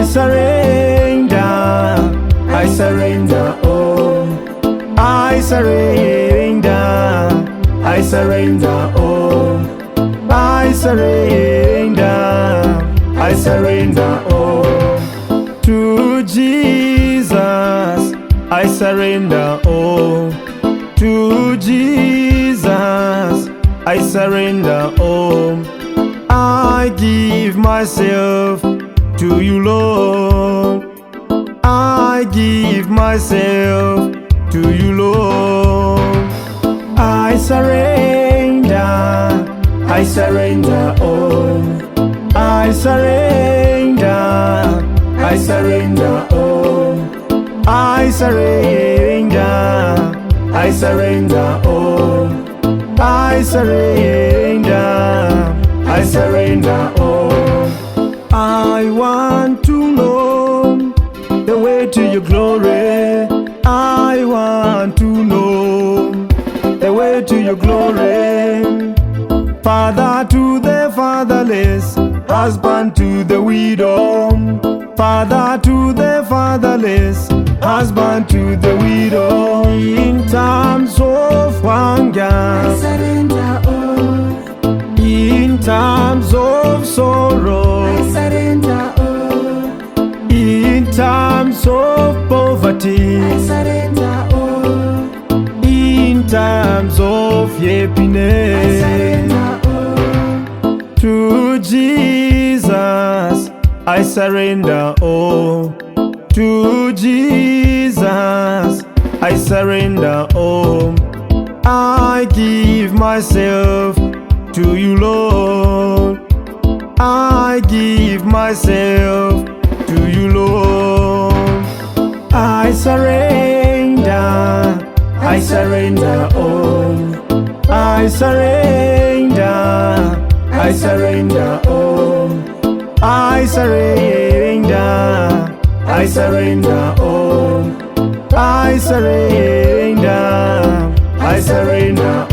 surrender, I surrender, oh. I surrender, I surrender, oh. I surrender, I surrender, oh. To Jesus, I surrender, oh. To Jesus, I surrender, oh. I give myself to you, Lord. I give myself to you, Lord. I surrender, I surrender, oh. I surrender, I surrender, oh. I surrender, I surrender, oh. I surrender, I surrender, oh. I want to know the way to your glory. I want to know the way to your glory. Father to the fatherless, husband to the widow. Father to the fatherless, husband to the widow. In times of hunger, I surrender all. in times of sorrow, I surrender all. in times of poverty, I surrender all. in times of I happiness. surrender all. To Jesus, I surrender, oh. To Jesus, I surrender, oh. I give myself to you, Lord. I give myself to you, Lord. I surrender, I surrender, oh. I surrender, I surrender, oh. I surrender, I surrender, oh. I surrender, I surrender,